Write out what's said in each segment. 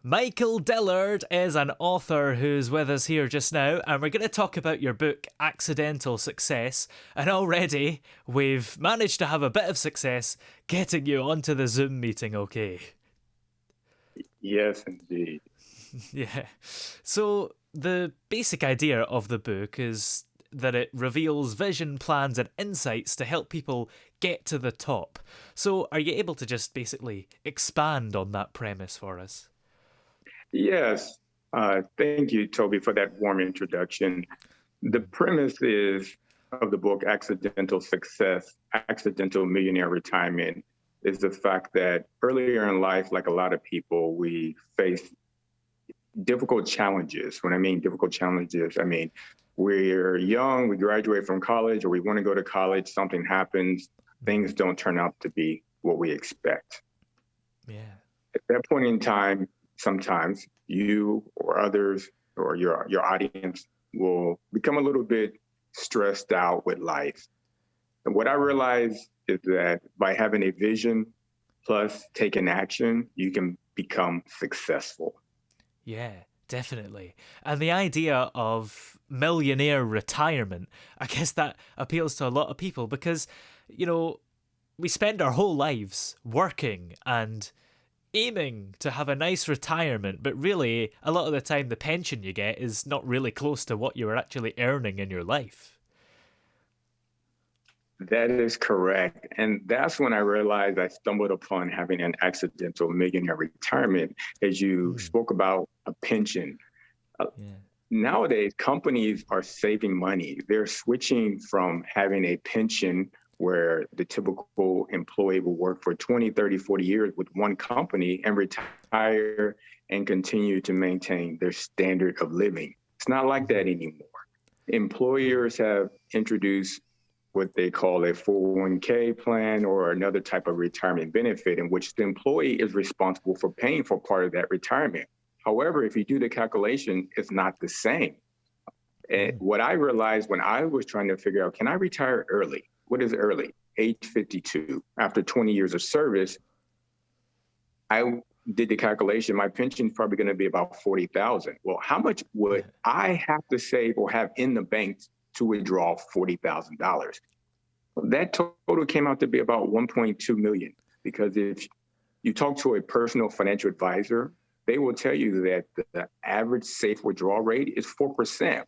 Michael Dillard is an author who's with us here just now, and we're going to talk about your book, Accidental Success. And already we've managed to have a bit of success getting you onto the Zoom meeting, okay? Yes, indeed. Yeah. So, the basic idea of the book is that it reveals vision, plans, and insights to help people get to the top. So, are you able to just basically expand on that premise for us? Yes. Thank you, Toby, for that warm introduction. The premise is of the book Accidental Success, Accidental Millionaire Retirement is the fact that earlier in life, like a lot of people, we face difficult challenges. When I mean difficult challenges, I mean we're young, we graduate from college, or we want to go to college, something happens, things don't turn out to be what we expect. Yeah. At that point in time, sometimes you or others or your audience will become a little bit stressed out with life. And what I realized is that by having a vision plus taking action, you can become successful. Yeah, definitely. And the idea of millionaire retirement, I guess that appeals to a lot of people because, you know, we spend our whole lives working and aiming to have a nice retirement, but really, a lot of the time, the pension you get is not really close to what you were actually earning in your life. That is correct. And that's when I realized I stumbled upon having an accidental millionaire retirement, as you Mm, spoke about a pension. Uh, yeah. Nowadays, companies are saving money. They're switching from having a pension where the typical employee will work for 20, 30, 40 years with one company and retire and continue to maintain their standard of living. It's not like that Mhm. anymore. Yeah. Employers have introduced what they call a 401k plan or another type of retirement benefit in which the employee is responsible for paying for part of that retirement. However, if you do the calculation, it's not the same. And Mm, what I realized when I was trying to figure out, can I retire early? What is early? Age 52. After 20 years of service, I did the calculation. My pension is probably going to be about 40,000. Well, how much would yeah. I have to save or have in the bank to withdraw $40,000? That total came out to be about 1.2 million. Because if you talk to a personal financial advisor, they will tell you that the average safe withdrawal rate is 4%.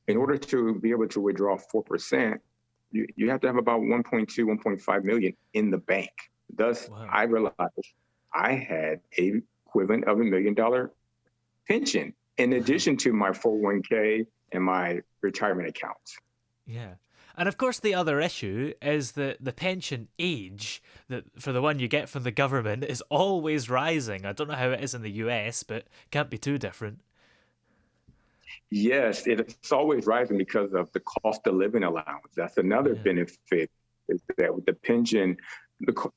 In Mhm. order to be able to withdraw 4%, you have to have about 1.2, 1.5 million in the bank. Thus, Wow. I realized I had a equivalent of $1 million pension in Wow. addition to my 401k and my retirement accounts. Yeah. And of course, the other issue is that the pension age that for the one you get from the government is always rising. I don't know how it is in the US, but can't be too different. Yes, it's always rising because of the cost of living allowance. That's another Yeah. benefit is that with the pension,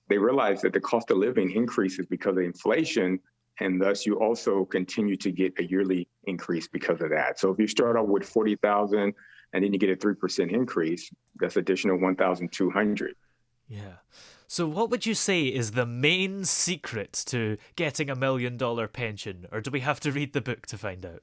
they realize that the cost of living increases because of inflation, and thus you also continue to get a yearly increase because of that. So if you start out with 40,000 and then you get a 3% increase, that's additional 1,200. Yeah. So, what would you say is the main secret to getting $1 million pension, or do we have to read the book to find out?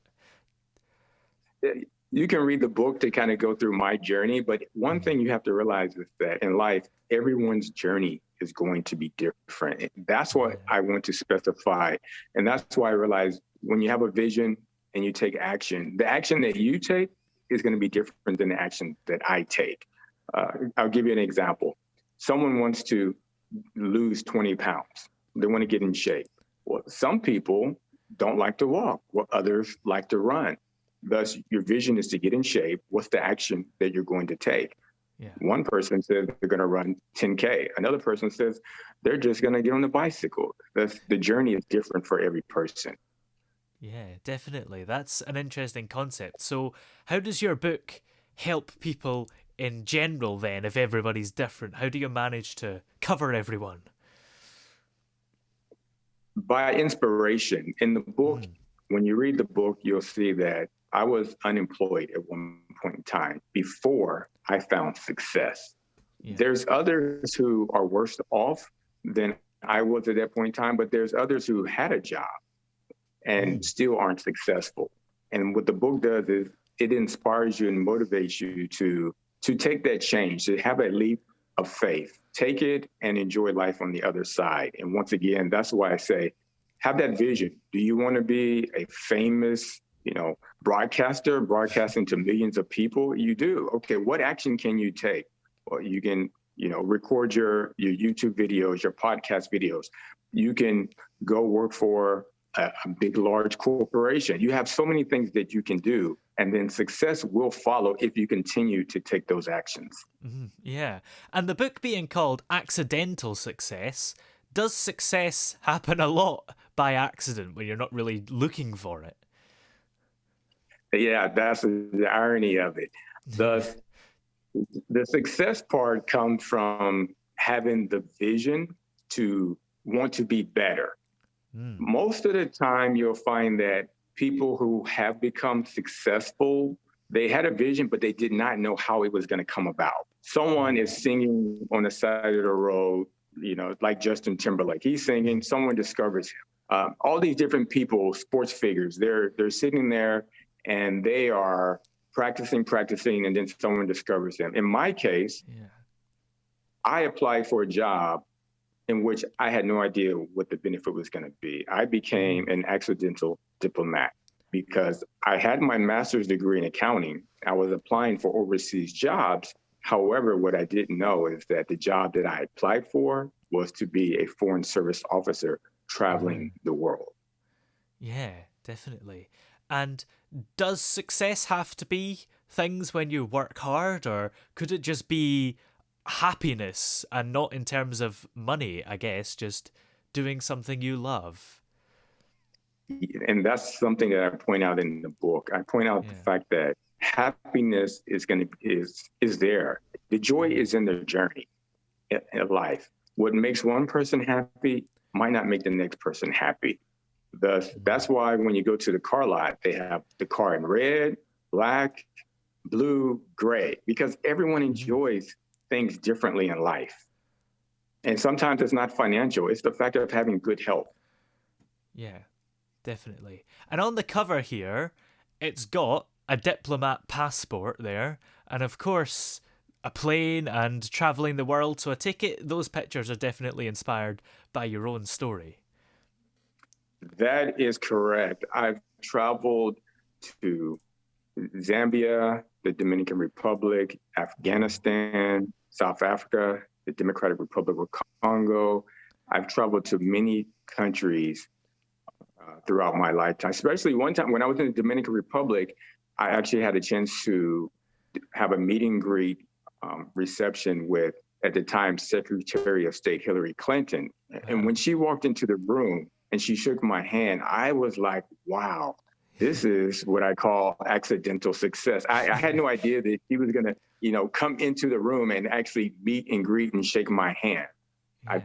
You can read the book to kind of go through my journey, but one Mm. thing you have to realize is that in life, everyone's journey is going to be different. That's what Yeah. I want to specify. And that's why I realize when you have a vision and you take action, the action that you take is going to be different than the action that I take. I'll give you an example. Someone wants to lose 20 pounds, they want to get in shape. Well, some people don't like to walk, while others like to run. Thus, your vision is to get in shape. What's the action that you're going to take? Yeah. One person says they're going to run 10K. Another person says they're just going to get on the bicycle. The journey is different for every person. Yeah, definitely. That's an interesting concept. So, how does your book help people in general then, if everybody's different? How do you manage to cover everyone? By inspiration, in the book, Mm, when you read the book, you'll see that I was unemployed at one point in time before I found success. yeah. There's others who are worse off than I was at that point in time, but there's others who had a job. and still aren't successful. And what the book does is it inspires you and motivates you to take that change, to have a leap of faith, take it and enjoy life on the other side. And once again, that's why I say, have that vision. Do you want to be a famous, broadcaster, broadcasting to millions of people? You do. Okay, what action can you take? Well, you can, record your YouTube videos, your podcast videos. You can go work for a big, large corporation. You have so many things that you can do, and then success will follow if you continue to take those actions. Mm-hmm. Yeah. And the book being called Accidental Success, does success happen a lot by accident when you're not really looking for it? Yeah, that's the irony of it. The success part comes from having the vision to want to be better. Most of the time, you'll find that people who have become successful, they had a vision, but they did not know how it was going to come about. Someone is singing on the side of the road, like Justin Timberlake. He's singing, someone discovers him. All these different people, sports figures, they're sitting there and they are practicing, and then someone discovers them. In my case, I applied for a job in which I had no idea what the benefit was going to be. I became an accidental diplomat because I had my master's degree in accounting. I was applying for overseas jobs. However, what I didn't know is that the job that I applied for was to be a foreign service officer traveling the world. Yeah, definitely. And does success have to be things when you work hard, or could it just be happiness and not in terms of money, I guess, just doing something you love? And that's something that I point out in the book. I point out the fact that happiness is there. The joy is in the journey in life. What makes one person happy might not make the next person happy. That's why when you go to the car lot, they have the car in red, black, blue, gray, because everyone enjoys things differently in life. And sometimes it's not financial. It's the fact of having good health. Yeah, definitely. And on the cover here, it's got a diplomat passport there, and of course, a plane and traveling the world. So I take it those pictures are definitely inspired by your own story. That is correct. I've traveled to Zambia, the Dominican Republic, Afghanistan, South Africa, the Democratic Republic of Congo. I've traveled to many countries throughout my lifetime, especially one time when I was in the Dominican Republic, I actually had a chance to have a meet and greet reception with, at the time, Secretary of State Hillary Clinton. And when she walked into the room and she shook my hand, I was like, wow, this is what I call accidental success. I had no idea that she was going to, come into the room and actually meet and greet and shake my hand. I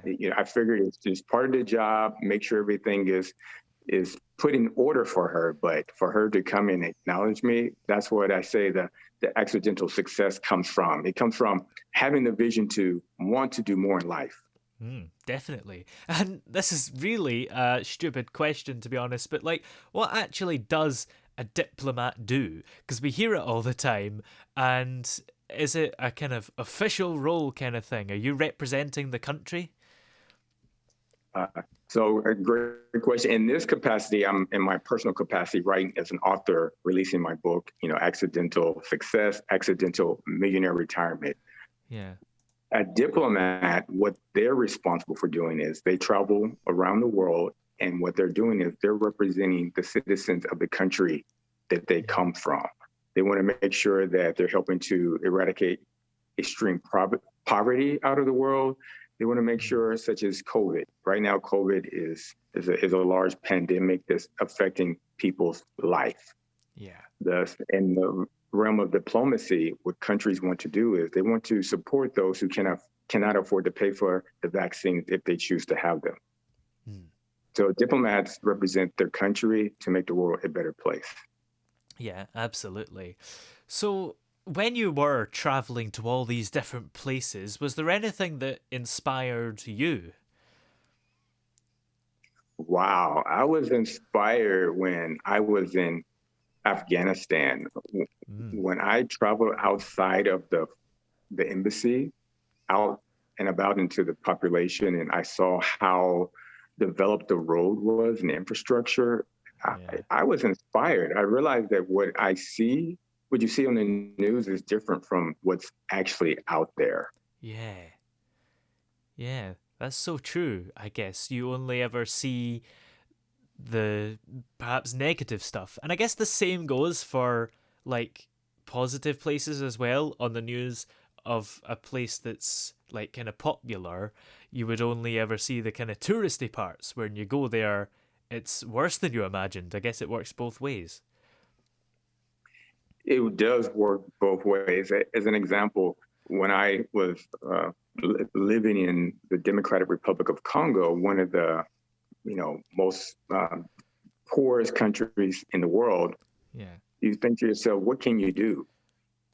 figured it's just part of the job, make sure everything is put in order for her. But for her to come and acknowledge me, that's what I say the accidental success comes from. It comes from having the vision to want to do more in life. Definitely. And this is really a stupid question, to be honest, but what actually does a diplomat do? Because we hear it all the time, and is it a kind of official role kind of thing? Are you representing the country? So a great question. In this capacity, I'm in my personal capacity, writing as an author, releasing my book, Accidental Success, Accidental Millionaire Retirement. Yeah. A diplomat, what they're responsible for doing is they travel around the world, and what they're doing is they're representing the citizens of the country that they come from. They want to make sure that they're helping to eradicate extreme poverty out of the world. They want to make sure, such as COVID. Right now, COVID is a large pandemic that's affecting people's life. Yeah. In the realm of diplomacy, what countries want to do is they want to support those who cannot afford to pay for the vaccines if they choose to have them. So diplomats represent their country to make the world a better place. Yeah, absolutely. So when you were traveling to all these different places, was there anything that inspired you? Wow, I was inspired when I was in Afghanistan. Mm, When I traveled outside of the embassy, out and about into the population, and I saw how developed the road was and the infrastructure, I, yeah. I was inspired. I realized that what you see on the news is different from what's actually out there. Yeah. Yeah. That's so true, I guess. You only ever see the perhaps negative stuff. And I guess the same goes for like positive places as well. On the news of a place that's like kind of popular, you would only ever see the kind of touristy parts. When you go there, it's worse than you imagined. I guess it works both ways. It does work both ways. As an example, when I was living in the Democratic Republic of Congo, one of the most poorest countries in the world, Yeah. you think to yourself, what can you do?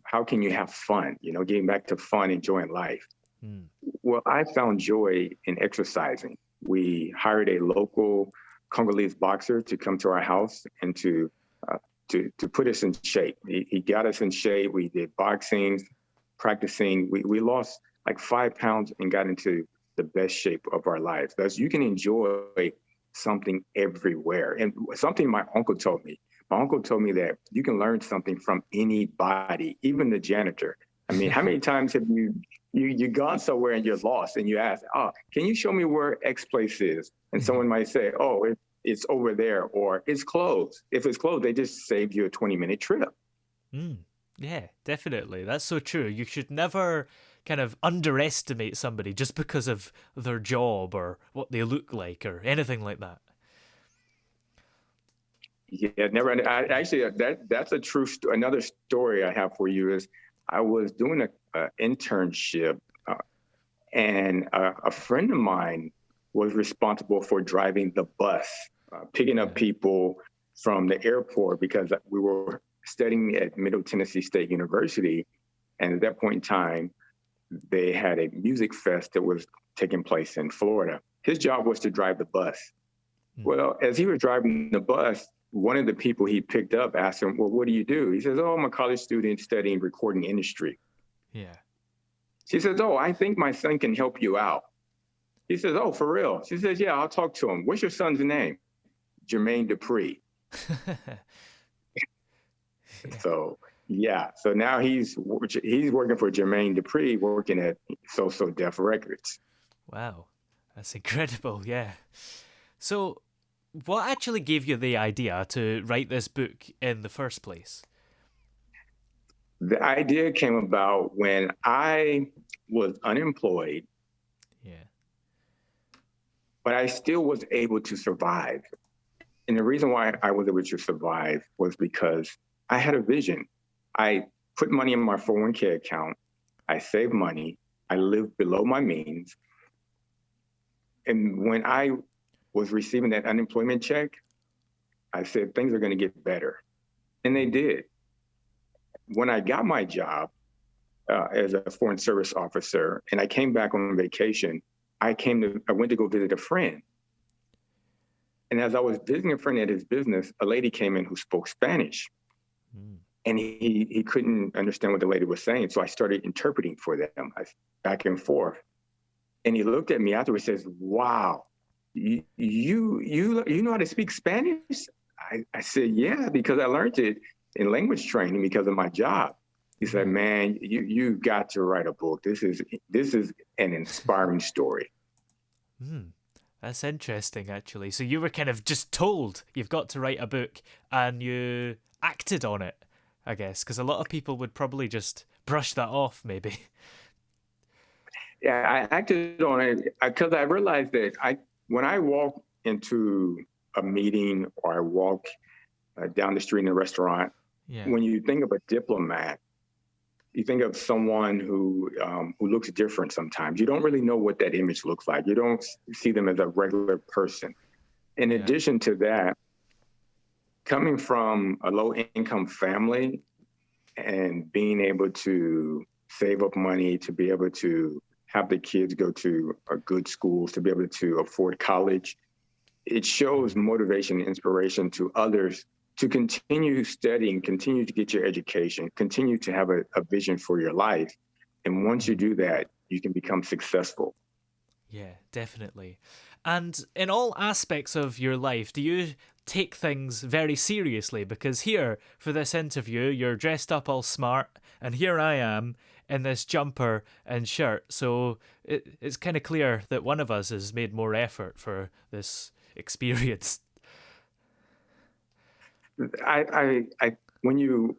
How can you have fun? Getting back to fun, enjoying life. Mm. Well, I found joy in exercising. We hired a local Congolese boxer to come to our house and uh, to put us in shape. He got us in shape. We did boxing, practicing. We lost like 5 pounds and got into the best shape of our lives. Thus, you can enjoy something everywhere. And something my uncle told me. My uncle told me that you can learn something from anybody, even the janitor. I mean, how many times have you gone somewhere and you're lost and you ask, oh, can you show me where X place is? And someone might say, oh, it's over there, or it's closed. If it's closed, they just saved you a 20-minute trip. Mm. Yeah, definitely. That's so true. You should never kind of underestimate somebody just because of their job or what they look like or anything like that. Yeah, never. Actually, that's a true. Another story I have for you is I was doing a internship, uh, and a friend of mine was responsible for driving the bus, picking up Yeah. people from the airport because we were studying at Middle Tennessee State University, and at that point in time, they had a music fest that was taking place in Florida. His job was to drive the bus. Mm. Well, as he was driving the bus, one of the people he picked up asked him, well, what do you do? He says, oh, I'm a college student studying recording industry. Yeah. She says, oh, I think my son can help you out. He says, oh, for real? She says, yeah, I'll talk to him. What's your son's name? Jermaine Dupree. Yeah. So, yeah. So now he's working for Jermaine Dupree, working at So Def Records. Wow. That's incredible. Yeah. So, what actually gave you the idea to write this book in the first place? The idea came about when I was unemployed, Yeah. but I still was able to survive. And the reason why I was able to survive was because I had a vision. I put money in my 401k account. I saved money. I lived below my means. And when I was receiving that unemployment check, I said, things are going to get better. And they did. When I got my job as a foreign service officer and I came back on vacation, I went to go visit a friend. And as I was visiting a friend at his business, a lady came in who spoke Spanish. Mm. And he couldn't understand what the lady was saying. So I started interpreting for them, back and forth. And he looked at me afterwards and says, wow, you know how to speak Spanish? I said, yeah, because I learned it in language training because of my job. He said, Yeah. man, you got to write a book. This is an inspiring story. Hmm. That's interesting, actually. So you were kind of just told you've got to write a book and you acted on it, I guess, because a lot of people would probably just brush that off, maybe. Yeah, I acted on it because I realized that when I walk into a meeting or I walk down the street in a restaurant, Yeah. when you think of a diplomat, you think of someone who looks different sometimes. You don't really know what that image looks like. You don't see them as a regular person. In Yeah. addition to that, coming from a low income family and being able to save up money to be able to have the kids go to a good schools, to be able to afford college, it shows motivation and inspiration to others to continue studying, continue to get your education, continue to have a vision for your life. And once you do that, you can become successful. Yeah, definitely. And in all aspects of your life, do you take things very seriously? Because here, for this interview, you're dressed up all smart, and here I am in this jumper and shirt. So it's kind of clear that one of us has made more effort for this experience. When you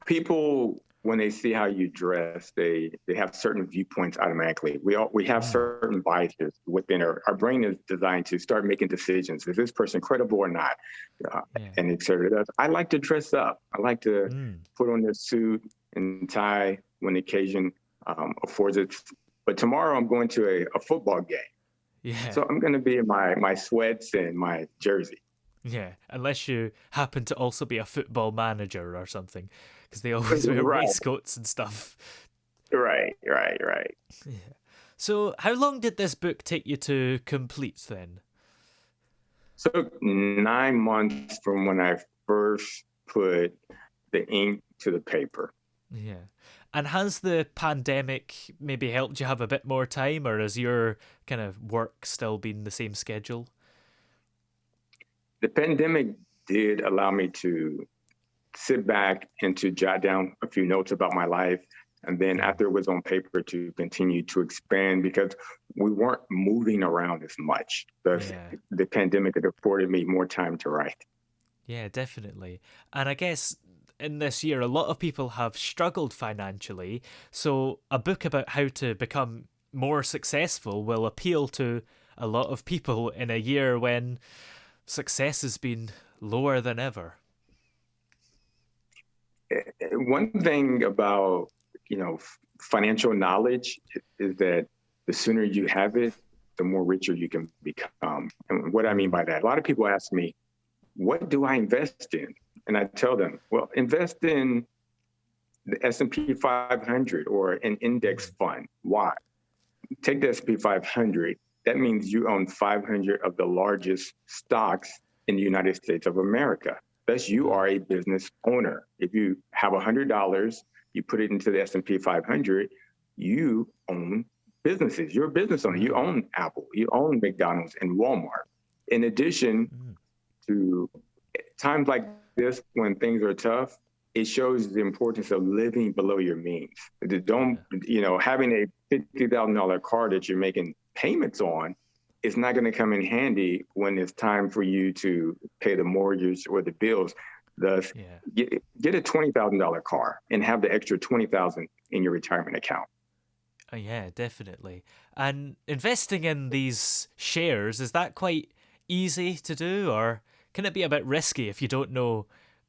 people when they see how you dress, they have certain viewpoints automatically. We have certain biases within our brain is designed to start making decisions. Is this person credible or not? Yeah. And et cetera. I like to dress up. I like to put on a suit and tie when occasion affords it. But tomorrow I'm going to a football game. Yeah. So I'm going to be in my sweats and my jersey. Yeah, unless you happen to also be a football manager or something, because they always wear Right, waistcoats and stuff. right. Yeah. So, how long did this book take you to complete then? So 9 months from when I first put the ink to the paper. Yeah. And has the pandemic maybe helped you have a bit more time, or has your kind of work still been the same schedule? The pandemic did allow me to sit back and to jot down a few notes about my life. And then after it was on paper, to continue to expand because we weren't moving around as much. The pandemic had afforded me more time to write. Yeah, definitely. And I guess in this year, a lot of people have struggled financially. So a book about how to become more successful will appeal to a lot of people in a year when success has been lower than ever. One thing about, financial knowledge is that the sooner you have it, the more richer you can become. And what I mean by that, a lot of people ask me, what do I invest in? And I tell them, well, invest in the S&P 500 or an index fund. Why? Take the S&P 500. That means you own 500 of the largest stocks in the United States of America. Thus, you are a business owner. If you have $100, you put it into the S&P 500, you own businesses. You're a business owner. You own Apple, you own McDonald's and Walmart. In addition to times like this, when things are tough, it shows the importance of living below your means. Don't, having a $50,000 car that you're making payments on is not going to come in handy when it's time for you to pay the mortgage or the bills. Thus, get a $20,000 car and have the extra $20,000 in your retirement account. Yeah, definitely. And investing in these shares, is that quite easy to do, or can it be a bit risky if you don't know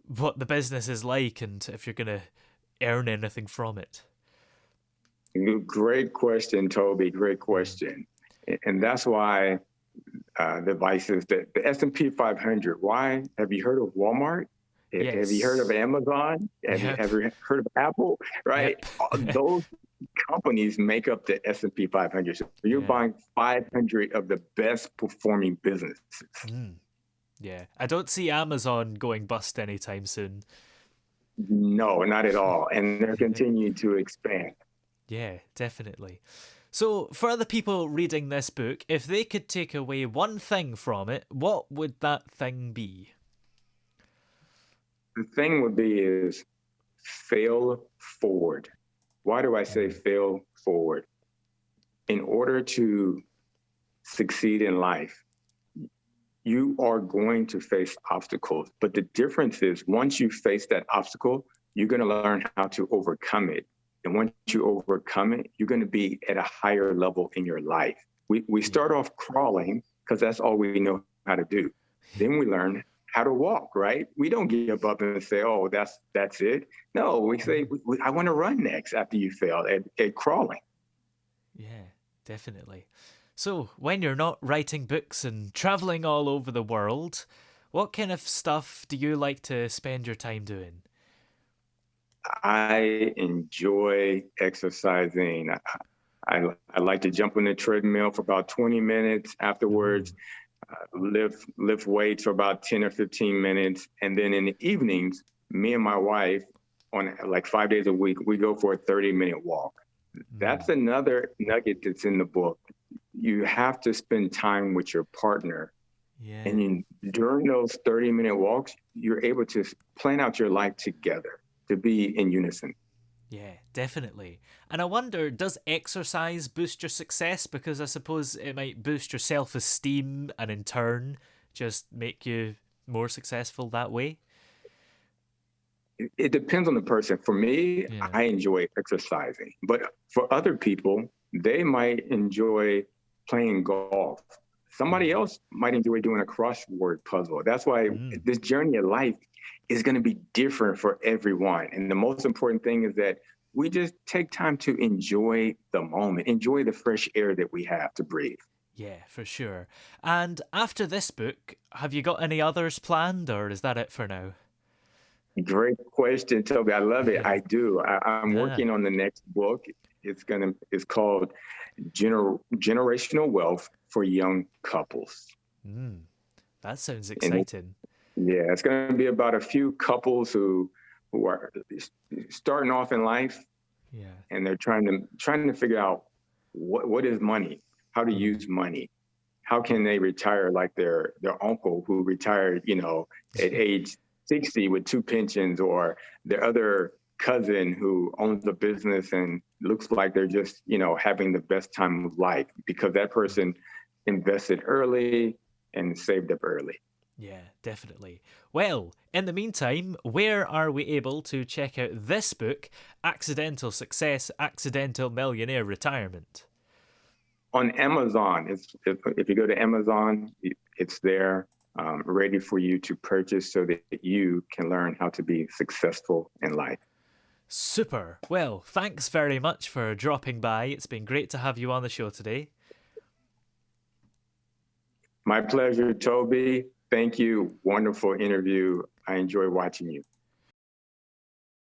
what the business is like and if you're going to earn anything from it? Great question, Toby. Great question. And that's why the advice is that the S&P 500, why? Have you heard of Walmart? Yes. Have you heard of Amazon? Have you heard of Apple? Right? Yep. Those companies make up the S&P 500. So you're buying 500 of the best performing businesses. Yeah. I don't see Amazon going bust anytime soon. No, not at all. And they're continuing to expand. Yeah, definitely. So, for other people reading this book, if they could take away one thing from it, what would that thing be? The thing would be is fail forward. Why do I say fail forward? In order to succeed in life, you are going to face obstacles. But the difference is once you face that obstacle, you're going to learn how to overcome it. And once you overcome it, you're going to be at a higher level in your life. We start off crawling because that's all we know how to do. Then we learn how to walk, right? We don't give up and say, oh, that's it. No, we say, I want to run next after you fail at crawling. Yeah, definitely. So, when you're not writing books and traveling all over the world, what kind of stuff do you like to spend your time doing? I enjoy exercising. I like to jump on the treadmill for about 20 minutes. Afterwards, lift weights for about 10 or 15 minutes. And then in the evenings, me and my wife, on like 5 days a week, we go for a 30-minute walk. That's another nugget that's in the book. You have to spend time with your partner. Yeah. And during those 30-minute walks, you're able to plan out your life together, to be in unison. Yeah, definitely. And I wonder, does exercise boost your success? Because I suppose it might boost your self-esteem and in turn just make you more successful that way. It depends on the person. For me, Yeah. I enjoy exercising, but for other people, they might enjoy playing golf. Somebody else might enjoy doing a crossword puzzle. That's why this journey of life is going to be different for everyone. And the most important thing is that we just take time to enjoy the moment, enjoy the fresh air that we have to breathe. Yeah, for sure. And after this book, have you got any others planned, or is that it for now? Great question, Toby. I love it. I do. I'm Ah, working on the next book. It's called Generational Wealth for Young Couples. that sounds And exciting. yeah, it's going to be about a few couples who are starting off in life, Yeah. and they're trying to figure out what is money, how to use money, how can they retire like their uncle who retired, at age 60 with two pensions, or their other cousin who owns a business and looks like they're just, having the best time of life because that person invested early and saved up early. Yeah, definitely. Well, in the meantime, where are we able to check out this book, Accidental Success, Accidental Millionaire Retirement? On Amazon, if you go to Amazon, it's there, ready for you to purchase so that you can learn how to be successful in life. Super. Well, thanks very much for dropping by. It's been great to have you on the show today. My pleasure, Toby. Thank you. Wonderful interview. I enjoy watching you.